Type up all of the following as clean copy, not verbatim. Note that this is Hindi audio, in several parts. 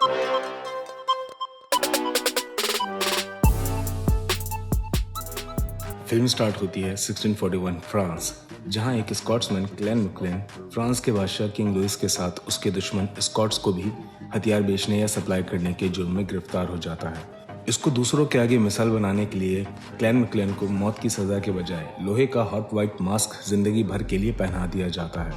फिल्म स्टार्ट होती है 1641 फ्रांस, जहां एक स्कॉट्समैन क्लैन मैकक्लेन फ्रांस के बादशाह किंग लुइस के साथ उसके दुश्मन स्कॉट्स को भी हथियार बेचने या सप्लाई करने के जुर्म में गिरफ्तार हो जाता है। इसको दूसरों के आगे मिसाल बनाने के लिए क्लैन मैकक्लेन को मौत की सजा के बजाय लोहे का हॉट वाइट मास्क जिंदगी भर के लिए पहना दिया जाता है।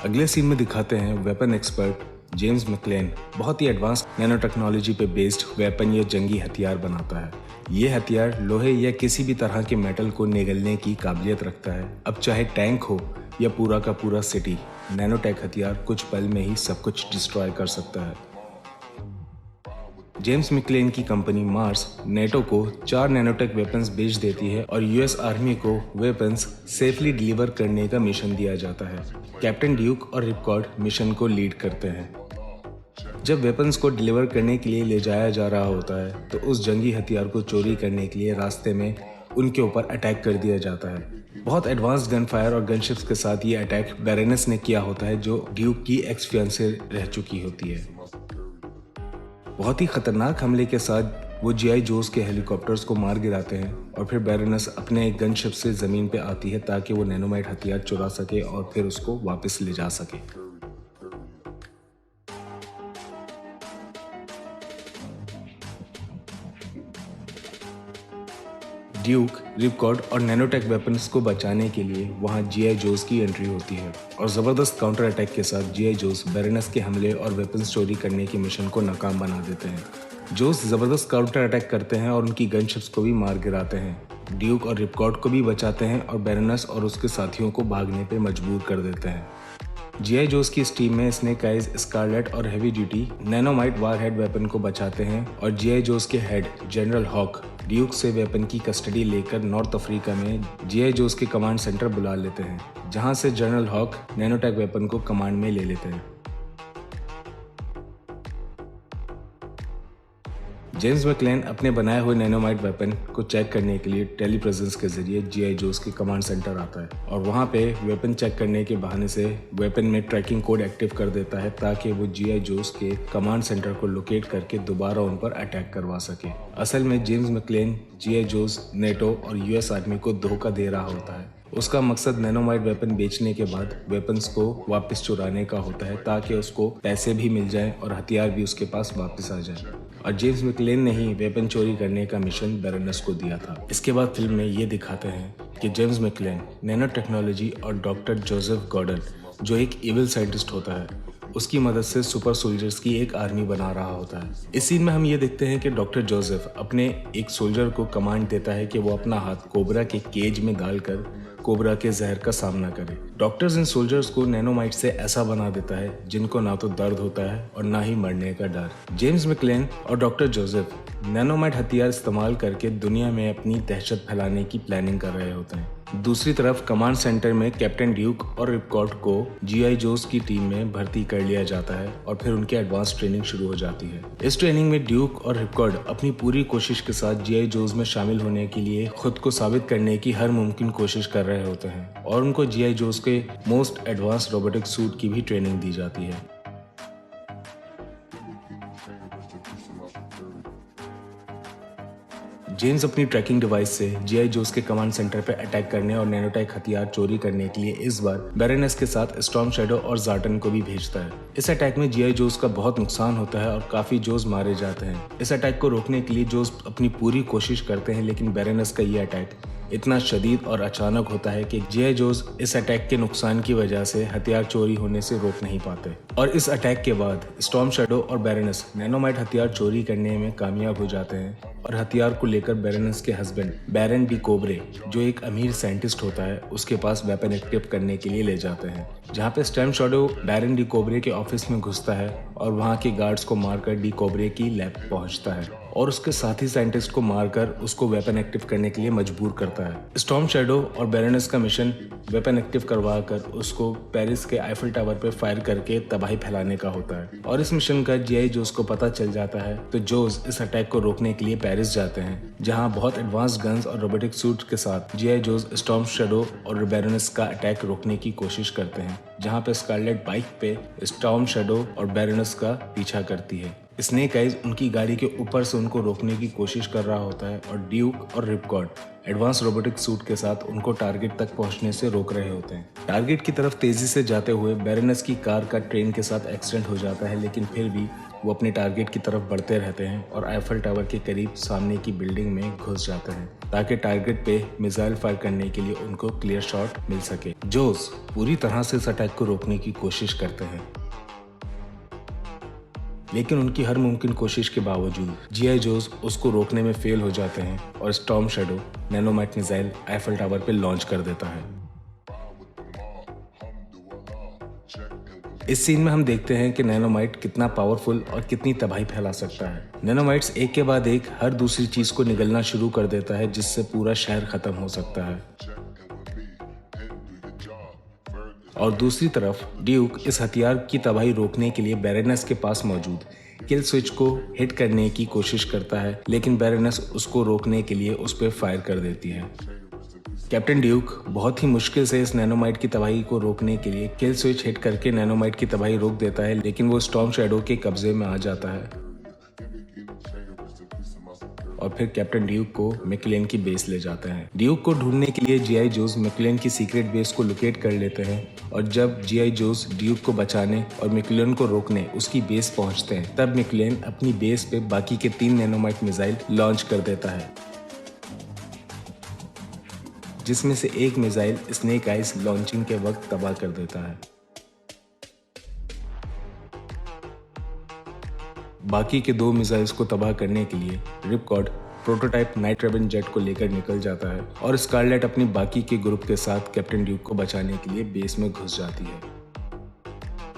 अगले सीन में दिखाते हैं वेपन एक्सपर्ट जेम्स मैकक्लेन बहुत ही एडवांस नैनो टेक्नोलॉजी पे बेस्ड वेपन या जंगी हथियार बनाता है। ये हथियार लोहे या किसी भी तरह के मेटल को निगलने की काबिलियत रखता है। अब चाहे टैंक हो या पूरा का पूरा सिटी, नैनोटेक हथियार कुछ पल में ही सब कुछ डिस्ट्रॉय कर सकता है। जेम्स मैकक्लेन की कंपनी मार्स नेटो को 4 नैनोटेक वेपन्स बेच देती है और यूएस आर्मी को वेपन्स सेफली डिलीवर करने का मिशन दिया जाता है। कैप्टन ड्यूक और रिपकॉर्ड मिशन को लीड करते हैं। जब वेपन्स को डिलीवर करने के लिए ले जाया जा रहा होता है तो उस जंगी हथियार को चोरी करने के लिए रास्ते में उनके ऊपर अटैक कर दिया जाता है। बहुत एडवांस गन फायर और गनशिप्स के साथ ये अटैक बैरोनेस ने किया होता है, जो ड्यूक की एक्स फियांसे रह चुकी होती है। बहुत ही खतरनाक हमले के साथ वो जीआई जोस के हेलीकॉप्टर्स को मार गिराते हैं और फिर बैरोनेस अपने एक गनशिप से जमीन पे आती है ताकि वो नैनोमाइट हथियार चुरा सके और फिर उसको वापस ले जा सके। ड्यूक, रिपकॉर्ड और नैनोटेक वेपन्स को बचाने के लिए वहां जीआई जोस की एंट्री होती है और जबरदस्त काउंटर अटैक के साथ जीआई जोस बैरोनेस के हमले और वेपन्स चोरी करने के मिशन को नाकाम बना देते हैं। जोस जबरदस्त काउंटर अटैक करते हैं और उनकी गनशिप्स को भी मार गिराते हैं। ड्यूक और रिपकॉर्ड को भी बचाते हैं और बैरोनेस और उसके साथियों को भागने पे मजबूर कर देते हैं। जीआई जोस की इस टीम में स्नेक आइज, स्कारलेट और हेवी ड्यूटी नैनोमाइट वारहेड वेपन को बचाते हैं और जीआई जोस के हेड जनरल हॉक ड्यूक से वेपन की कस्टडी लेकर नॉर्थ अफ्रीका में जीआई जोस के कमांड सेंटर बुला लेते हैं, जहां से जनरल हॉक नैनोटेक वेपन को कमांड में ले लेते हैं। जेम्स मैकक्लेन अपने बनाए हुए नैनोमाइट वेपन को चेक करने के लिए टेलीप्रेजेंस के जरिए जीआई जोस के कमांड सेंटर आता है और वहां पे वेपन चेक करने के बहाने से वेपन में ट्रैकिंग कोड एक्टिव कर देता है ताकि वो जीआई जोस के कमांड सेंटर को लोकेट करके दोबारा उन पर अटैक करवा सके। असल में जेम्स मैकक्लेन जीआई जोस, नेटो और यूएस आर्मी को धोखा दे रहा होता है। उसका मकसद नैनोमाइट वेपन बेचने के बाद वेपन्स को वापस चुराने का होता है ताकि उसको पैसे भी मिल जाएं और हथियार भी उसके पास वापस आ जाए। और जेम्स मैकक्लेन ने ही वेपन चोरी करने का मिशन बैरोनेस को दिया था। इसके बाद फिल्म में ये दिखाते हैं कि जेम्स मैकक्लेन नैनो टेक्नोलॉजी और डॉक्टर जोसेफ गॉर्डन, जो एक इविल साइंटिस्ट होता है, उसकी मदद से सुपर सोल्जर्स की एक आर्मी बना रहा होता है। इस सीन में हम ये देखते हैं कि डॉक्टर जोसेफ अपने एक सोल्जर को कमांड देता है कि वो अपना हाथ कोबरा के केज में डालकर कोबरा के जहर का सामना करे। डॉक्टर्स इन सोल्जर्स को नैनोमाइट से ऐसा बना देता है जिनको ना तो दर्द होता है और ना ही मरने का डर। जेम्स मैकक्लेन और डॉक्टर जोसेफ नैनोमाइट हथियार इस्तेमाल करके दुनिया में अपनी दहशत फैलाने की प्लानिंग कर रहे होते हैं। दूसरी तरफ कमांड सेंटर में कैप्टन ड्यूक और रिपकॉर्ड को जीआई जोस की टीम में भर्ती कर लिया जाता है और फिर उनकी एडवांस ट्रेनिंग शुरू हो जाती है। इस ट्रेनिंग में ड्यूक और रिपकॉर्ड अपनी पूरी कोशिश के साथ जीआई जोस में शामिल होने के लिए खुद को साबित करने की हर मुमकिन कोशिश कर रहे होते हैं और उनको जीआई जोस के मोस्ट एडवांस रोबोटिक सूट की भी ट्रेनिंग दी जाती है। जेम्स अपनी ट्रैकिंग डिवाइस से जीआई जोस के कमांड सेंटर पर अटैक करने और नैनोटेक हथियार चोरी करने के लिए इस बार बैरोनेस के साथ स्टॉर्म शैडो और जार्टन को भी भेजता है। इस अटैक में जीआई जोस का बहुत नुकसान होता है और काफी जोस मारे जाते हैं। इस अटैक को रोकने के लिए जोस अपनी पूरी कोशिश करते हैं, लेकिन बैरोनेस का ये अटैक इतना शदीद और अचानक होता है कि जीआई जोस इस अटैक के नुकसान की वजह से हथियार चोरी होने से रोक नहीं पाते और इस अटैक के बाद स्टॉर्म शैडो और बैरोनेस नैनोमाइट हथियार चोरी करने में कामयाब हो जाते हैं और हथियार को लेकर बैरोनेस के हस्बैंड बैरन डी कोब्रे, जो एक अमीर साइंटिस्ट होता है, उसके पास वेपन एक्टिव करने के लिए ले जाते हैं, जहाँ पे स्टॉर्म शैडो बैरन डी कोब्रे के ऑफिस में घुसता है और वहाँ के गार्ड्स को मारकर डी कोब्रे की लैब पहुँचता है और उसके साथी साइंटिस्ट को मारकर उसको वेपन एक्टिव करने के लिए मजबूर करता है। स्टॉर्म शैडो और बैरोनेस का मिशन वेपन एक्टिव करवा कर उसको पेरिस के आईफल टावर पर फायर करके तबाही फैलाने का होता है और इस मिशन का जीआई जोस को पता चल जाता है तो जोस इस अटैक को रोकने के लिए पेरिस जाते हैं, जहां बहुत एडवांस गन्स और रोबोटिक सूट के साथ जीआई जोस स्टॉर्म शैडो और बैरोनेस का अटैक रोकने की कोशिश करते हैं, जहां पे स्कारलेट बाइक पे स्टॉर्म शैडो और बैरोनेस का पीछा करती है। स्नेक आइज उनकी गाड़ी के ऊपर से उनको रोकने की कोशिश कर रहा होता है और ड्यूक और रिपकॉर्ड एडवांस रोबोटिक सूट के साथ उनको टारगेट तक पहुंचने से रोक रहे होते हैं। टारगेट की तरफ तेजी से जाते हुए बैरोनेस की कार का ट्रेन के साथ एक्सीडेंट हो जाता है, लेकिन फिर भी वो अपने टारगेट की तरफ बढ़ते रहते हैं और आईफल टावर के करीब सामने की बिल्डिंग में घुस जाते हैं ताकि टारगेट पे मिसाइल फायर करने के लिए उनको क्लियर शॉट मिल सके। जोस पूरी तरह से इस अटैक को रोकने की कोशिश करते हैं, लेकिन उनकी हर मुमकिन कोशिश के बावजूद जीआई जोस उसको रोकने में फेल हो जाते हैं और storm shadow nanomite missile Eiffel tower पे लॉन्च कर देता है। इस सीन में हम देखते हैं कि नैनोमाइट कितना पावरफुल और कितनी तबाही फैला सकता है। नैनोमाइट्स एक के बाद एक हर दूसरी चीज को निगलना शुरू कर देता है, जिससे पूरा शहर खत्म हो सकता है। और दूसरी तरफ ड्यूक इस हथियार की तबाही रोकने के लिए बैरोनेस के पास मौजूद किल स्विच को हिट करने की कोशिश करता है, लेकिन बैरोनेस उसको रोकने के लिए उस पर फायर कर देती है। कैप्टन ड्यूक बहुत ही मुश्किल से इस नैनोमाइट की तबाही को रोकने के लिए किल स्विच हिट करके नैनोमाइट की तबाही रोक देता है, लेकिन वो स्टॉर्म शैडो के कब्जे में आ जाता है और फिर कैप्टन ड्यूक को मैकलेन की बेस ले जाते हैं। ड्यूक को ढूंढने के लिए जीआई जोस मैकलेन की सीक्रेट बेस को लोकेट कर लेते हैं और जब जीआई जोस ड्यूक को बचाने और मैकलेन को रोकने उसकी बेस पहुंचते हैं, तब मैकलेन अपनी बेस पे बाकी के 3 नैनोमाइट मिसाइल लॉन्च कर देता है, जिसमें से एक मिसाइल स्नेक आइज लॉन्चिंग के वक्त तबाह कर देता है। बाकी के 2 मिसाइल्स को तबाह करने के लिए रिपकॉर्ड प्रोटोटाइप नाइट रेवन जेट को लेकर निकल जाता है और स्कारलेट अपनी बाकी के ग्रुप के साथ कैप्टन ड्यूक को बचाने के लिए बेस में घुस जाती है,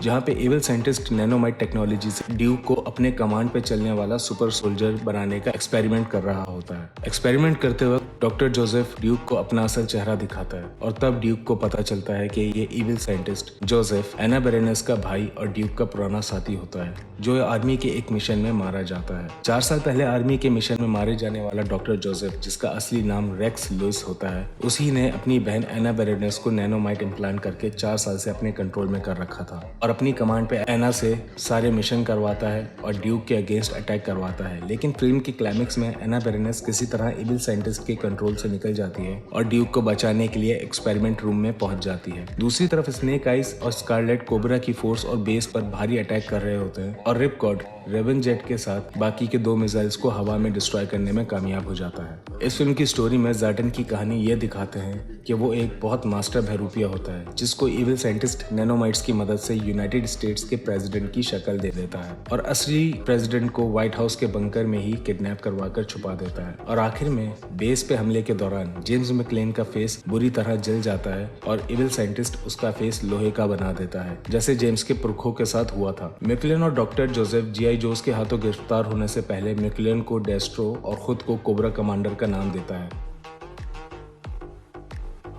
जहां पे एविल साइंटिस्ट नैनोमाइट टेक्नोलॉजी से ड्यूक को अपने कमांड पे चलने वाला सुपर सोल्जर बनाने का एक्सपेरिमेंट कर रहा होता है। एक्सपेरिमेंट करते वक्त डॉक्टर जोसेफ ड्यूक को अपना असल चेहरा दिखाता है और तब ड्यूक को पता चलता है कि ये एविल साइंटिस्ट जोसेफ एना बैरोनेस का भाई और ड्यूक का पुराना साथी होता है, जो आर्मी के एक मिशन में मारा जाता है। 4 साल पहले आर्मी के मिशन में मारे जाने वाला डॉक्टर जोसेफ, जिसका असली नाम रेक्स लुइस होता है, उसी ने अपनी बहन एना बैरोनेस को नैनोमाइट इम्प्लांट करके 4 साल से अपने कंट्रोल में कर रखा था और अपनी कमांड पे एना से सारे मिशन करवाता है और ड्यूक के अगेंस्ट अटैक करवाता है। लेकिन फिल्म की क्लाइमेक्स में एना बैरोनेस किसी तरह एविल साइंटिस्ट के कंट्रोल से निकल जाती है और ड्यूक को बचाने के लिए एक्सपेरिमेंट रूम में पहुंच जाती है। दूसरी तरफ स्नेक आइज और स्कारलेट कोबरा की फोर्स और बेस पर भारी अटैक कर रहे होते हैं और रिपकॉर्ड रेवन जेट के साथ बाकी के 2 मिसाइल्स को हवा में डिस्ट्रॉय करने में कामयाब हो जाता है। इस फिल्म की स्टोरी में ज़ाटन की कहानी ये दिखाते हैं कि वो एक बहुत मास्टर बहरूपिया होता है, जिसको इविल साइंटिस्ट नैनोमाइट्स की मदद से यूनाइटेड स्टेट्स के प्रेसिडेंट की शक्ल दे देता है और असली प्रेसिडेंट को व्हाइट हाउस के बंकर में ही किडनैप करवाकर छुपा देता है। और आखिर में बेस पे हमले के दौरान जेम्स मैकलेन का फेस बुरी तरह जल जाता है और इविल साइंटिस्ट उसका फेस लोहे का बना देता है, जैसे जेम्स के पुरखों के साथ हुआ था। मैकलेन और डॉक्टर जोसेफ जीआई जोस के हाथों गिरफ्तार होने से पहले मैकलेन को डेस्ट्रो और खुद को कोबरा कमांडर का नाम देता है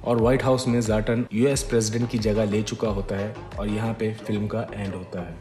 और व्हाइट हाउस में ज़ाटन यूएस प्रेसिडेंट की जगह ले चुका होता है और यहाँ पे फिल्म का एंड होता है।